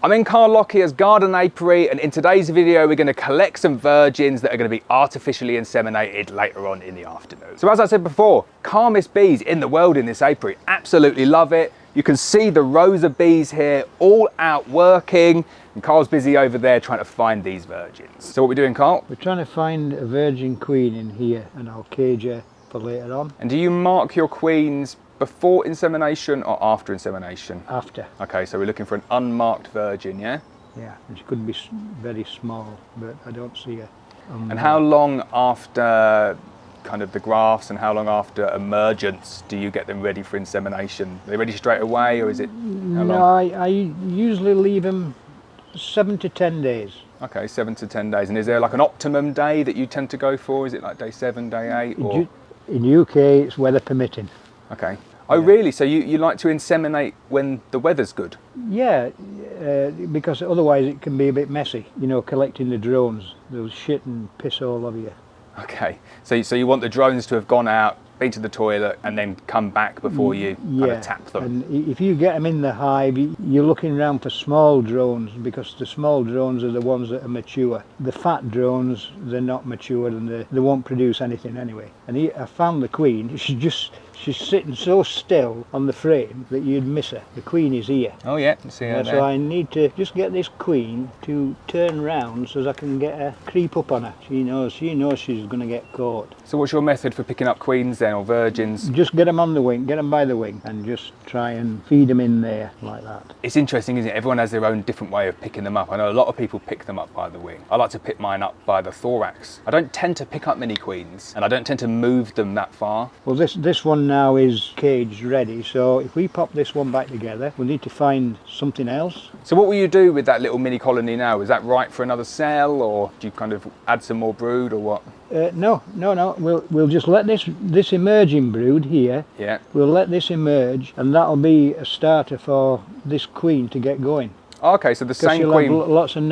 I'm in Carl Lockyer's garden apiary, and in today's video we're going to collect some virgins that are going to be artificially inseminated later on in the afternoon. So as I said before, calmest bees in the world in this apiary, absolutely love it. You can see the rows of bees here all out working, and Carl's busy over there trying to find these virgins. So what are we doing, Carl? We're trying to find a virgin queen in here, and I'll cage her for later on. And do you mark your queens before insemination or after insemination? After. Okay, so we're looking for an unmarked virgin, yeah? Yeah, and she could be very small, but I don't see her. And how long after kind of the grafts and how long after emergence do you get them ready for insemination? Are they ready straight away, or is it how long? No, I usually leave them 7 to 10 days. Okay, 7 to 10 days. And is there like an optimum day that you tend to go for? Is it like day 7, day 8? Or? In UK, it's weather permitting. Okay. Oh, yeah. Really? So you like to inseminate when the weather's good? Yeah, because otherwise it can be a bit messy, you know, collecting the drones. They'll shit and piss all over you. Okay. So you want the drones to have gone out, been to the toilet, and then come back before you kind of tap them? And if you get them in the hive, you're looking around for small drones, because the small drones are the ones that are mature. The fat drones, they're not mature, and they won't produce anything anyway. And I found the queen. She's sitting so still on the frame that you'd miss her. The queen is here. Oh yeah, you see her there. So I need to just get this queen to turn round so that I can get her, creep up on her. She knows she's going to get caught. So what's your method for picking up queens then, or virgins? Just get them on the wing, get them by the wing, and just try and feed them in there like that. It's interesting, isn't it? Everyone has their own different way of picking them up. I know a lot of people pick them up by the wing. I like to pick mine up by the thorax. I don't tend to pick up many queens, and I don't tend to move them that far. Well, this one now is caged ready, so if we pop this one back together, we'll need to find something else. So what will you do with that little mini colony now? Is that right for another cell, or do you kind of add some more brood, or what? No. We'll just let this emerging brood here. Yeah. We'll let this emerge, and that'll be a starter for this queen to get going. Okay, so the same she'll queen. Have lots of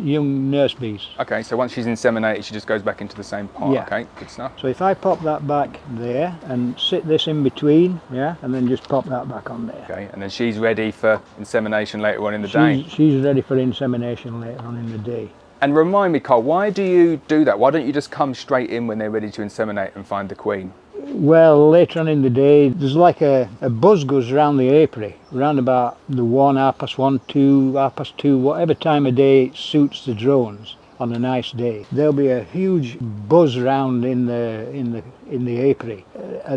young nurse bees. Okay, so once she's inseminated, she just goes back into the same pot. Yeah. Okay, good stuff. So if I pop that back there and sit this in between, yeah, and then just pop that back on there. Okay, and then she's ready for insemination later on in the day. She's ready for insemination later on in the day. And remind me, Carl, why do you do that? Why don't you just come straight in when they're ready to inseminate and find the queen? Well, later on in the day, there's like a buzz goes around the apiary, around about the 1, 1:30, 2, 2:30, whatever time of day suits the drones. On a nice day, there'll be a huge buzz around in the apiary,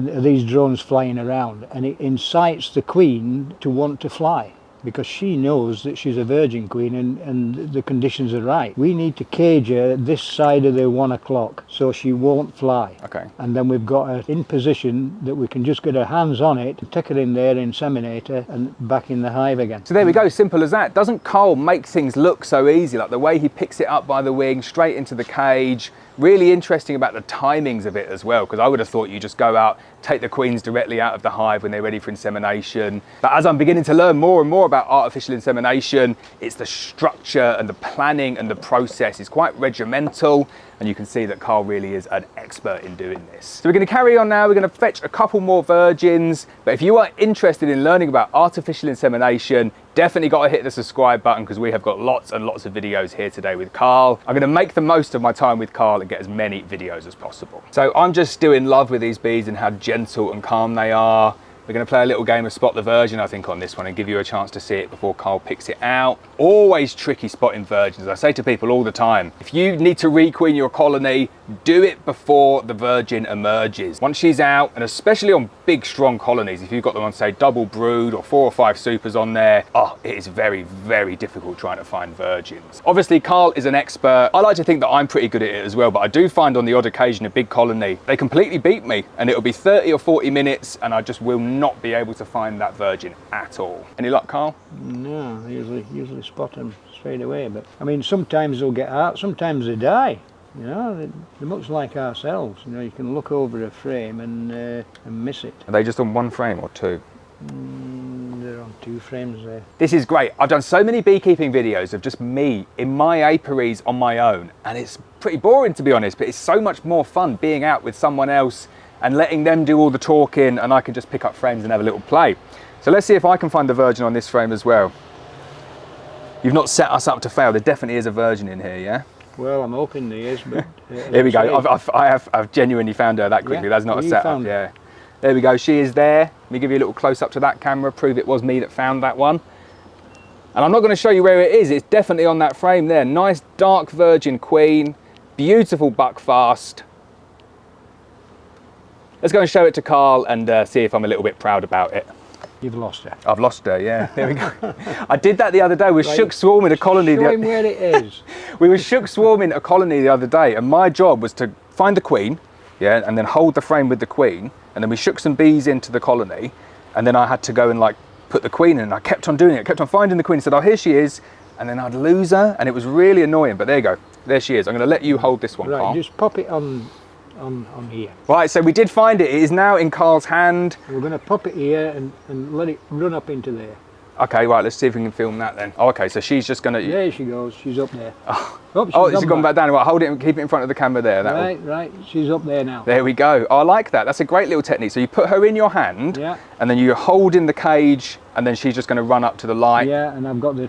these drones flying around, and it incites the queen to want to fly, because she knows that she's a virgin queen and the conditions are right. We need to cage her this side of the 1 o'clock so she won't fly. Okay. And then we've got her in position that we can just get her hands on it, take her in there, inseminate her, and back in the hive again. So there we go, simple as that. Doesn't Carl make things look so easy? Like the way he picks it up by the wing, straight into the cage. Really interesting about the timings of it as well, because I would have thought you just go out, take the queens directly out of the hive when they're ready for insemination. But as I'm beginning to learn more and more about artificial insemination, it's the structure and the planning and the process is quite regimental, and you can see that Carl really is an expert in doing this. So we're going to carry on now. We're going to fetch a couple more virgins, but if you are interested in learning about artificial insemination, definitely got to hit the subscribe button, because we have got lots and lots of videos here today with Carl. I'm going to make the most of my time with Carl and get as many videos as possible. So I'm just still in love with these bees and how gentle and calm they are. We're going to play a little game of spot the virgin, I think, on this one, and give you a chance to see it before Carl picks it out. Always tricky spotting virgins. I say to people all the time, if you need to requeen your colony, do it before the virgin emerges. Once she's out, and especially on big, strong colonies, if you've got them on, say, double brood or 4 or 5 supers on there, it is very, very difficult trying to find virgins. Obviously, Carl is an expert. I like to think that I'm pretty good at it as well, but I do find on the odd occasion a big colony, they completely beat me, and it'll be 30 or 40 minutes, and I just will not be able to find that virgin at all. Any luck, Carl? No, I usually spot them straight away, but I mean, sometimes they'll get out, sometimes they die. You know, they're much like ourselves. You know, you can look over a frame and miss it. Are they just on 1 frame or 2? They're on 2 frames there. This is great. I've done so many beekeeping videos of just me in my apiaries on my own, and it's pretty boring, to be honest, but it's so much more fun being out with someone else and letting them do all the talking, and I can just pick up frames and have a little play. So let's see if I can find the virgin on this frame as well. You've not set us up to fail. There definitely is a virgin in here, yeah? Well, I'm hoping there is, but... Here we go. I've genuinely found her that quickly. Yeah, That's not a you setup, found her. yeah. There we go. She is there. Let me give you a little close up to that camera, prove it was me that found that one. And I'm not going to show you where it is. It's definitely on that frame there. Nice dark virgin queen, beautiful buckfast. Let's go and show it to Carl and see if I'm a little bit proud about it. You've lost her. I've lost her, yeah. There we go. I did that the other day. We shook swarming a colony. Show him where it is. We were shook swarming a colony the other day, and my job was to find the queen, yeah, and then hold the frame with the queen, and then we shook some bees into the colony, and then I had to go and like put the queen in, and I kept on doing it, kept on finding the queen, said, oh, here she is, and then I'd lose her, and it was really annoying, but there you go. There she is. I'm going to let you hold this one, Right, Carl. just pop it on here. Right, so we did find it. It is now in Carl's hand. We're going to pop it here and let it run up into there. Okay, right, let's see if we can film that then. Oh, okay, so she's just going to... There she goes, she's up there. Oh, she's gone back down. Right, hold it and keep it in front of the camera there. Right, she's up there now. There we go. Oh, I like that. That's a great little technique. So you put her in your hand, Yeah. and then you hold in the cage, and then she's just going to run up to the light. Yeah, and I've got the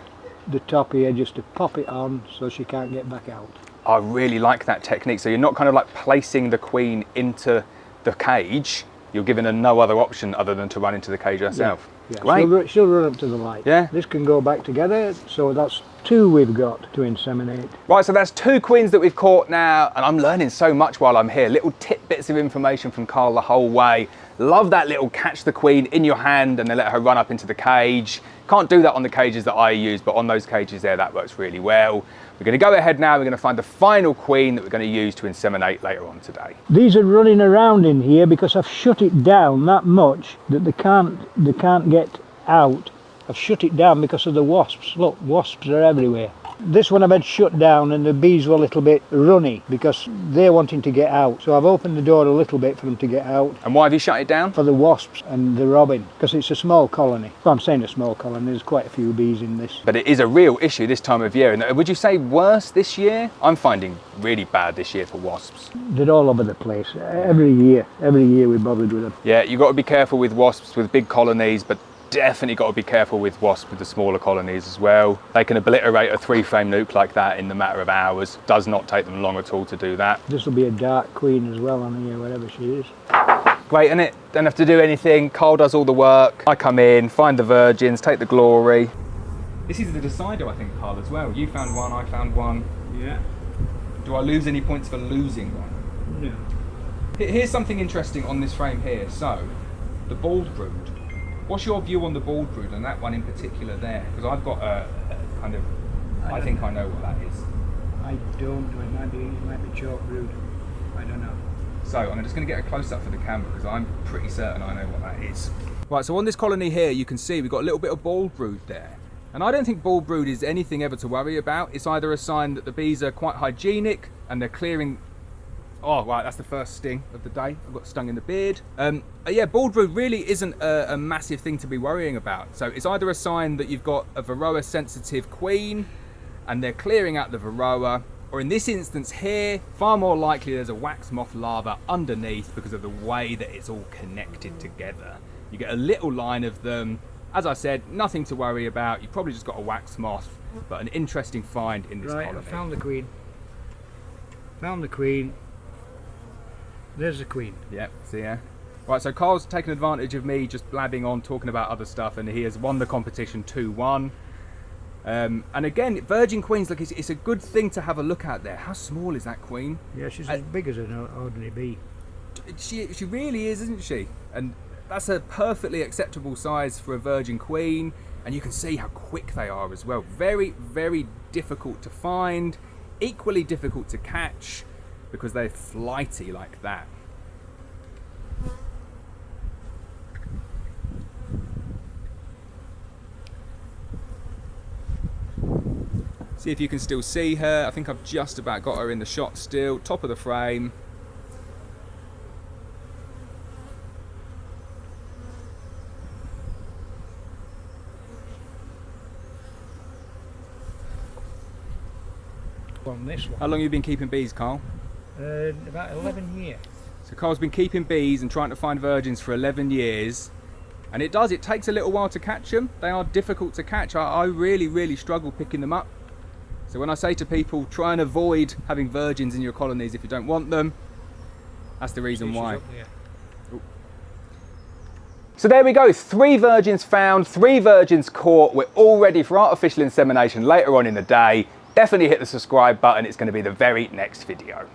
top here just to pop it on so she can't get back out. I really like that technique. So you're not kind of like placing the queen into the cage. You're giving her no other option other than to run into the cage herself. Yeah. Great. She'll run up to the light. Yeah. This can go back together, so that's 2 we've got to inseminate. Right, so that's 2 queens that we've caught now, and I'm learning so much while I'm here. Little tidbits of information from Carl the whole way. Love that little catch the queen in your hand and then let her run up into the cage. Can't do that on the cages that I use, but on those cages there, that works really well. We're going to go ahead now, we're going to find the final queen that we're going to use to inseminate later on today. These are running around in here because I've shut it down that much that they can't get out. I've shut it down because of the wasps. Look, wasps are everywhere. This one I've had shut down and the bees were a little bit runny because they're wanting to get out. So I've opened the door a little bit for them to get out. And why have you shut it down? For the wasps and the robin, because it's a small colony. Well, I'm saying a small colony, there's quite a few bees in this. But it is a real issue this time of year. And would you say worse this year? I'm finding really bad this year for wasps. They're all over the place. Every year we're bothered with them. Yeah, you've got to be careful with wasps with big colonies, but definitely got to be careful with wasps with the smaller colonies as well. They can obliterate a 3-frame nuke like that in the matter of hours. Does not take them long at all to do that. This will be a dark queen as well on here, wherever she is. Great, isn't it? Don't have to do anything. Carl does all the work. I come in, find the virgins, take the glory. This is the decider, I think, Carl, as well. You found one, I found one. Yeah. Do I lose any points for losing one? No. Here's something interesting on this frame here. So, the bald brood. What's your view on the bald brood and that one in particular there? Because I've got a kind of, I think I know what that is. I don't know, it might be chalk brood. I don't know. So I'm just going to get a close up for the camera because I'm pretty certain I know what that is. Right, so on this colony here you can see we've got a little bit of bald brood there. And I don't think bald brood is anything ever to worry about. It's either a sign that the bees are quite hygienic and they're clearing. Oh, right, that's the first sting of the day. I've got stung in the beard. Yeah, bald brood really isn't a massive thing to be worrying about. So it's either a sign that you've got a varroa sensitive queen and they're clearing out the varroa, or in this instance here, far more likely there's a wax moth larva underneath because of the way that it's all connected together. You get a little line of them. As I said, nothing to worry about. You've probably just got a wax moth, but an interesting find in this colony. Right, I found the queen. Found the queen. There's the queen. Yep, see ya. Right, so Carl's taken advantage of me just blabbing on, talking about other stuff, and he has won the competition 2-1. And again, virgin queens, look, it's a good thing to have a look at there. How small is that queen? Yeah, she's as big as an ordinary bee. She really is, isn't she? And that's a perfectly acceptable size for a virgin queen, and you can see how quick they are as well. Very, very difficult to find, equally difficult to catch, because they're flighty like that. See if you can still see her. I think I've just about got her in the shot still, top of the frame. On this one. How long have you been keeping bees, Carl? About 11 years. So Carl's been keeping bees and trying to find virgins for 11 years, And it takes a little while to catch them. They are difficult to catch. I really struggle picking them up. So when I say to people, try and avoid having virgins in your colonies if you don't want them, that's the reason why. So there we go, 3 virgins found, 3 virgins caught. We're all ready for artificial insemination later on in the day. Definitely hit the subscribe button, it's going to be the very next video.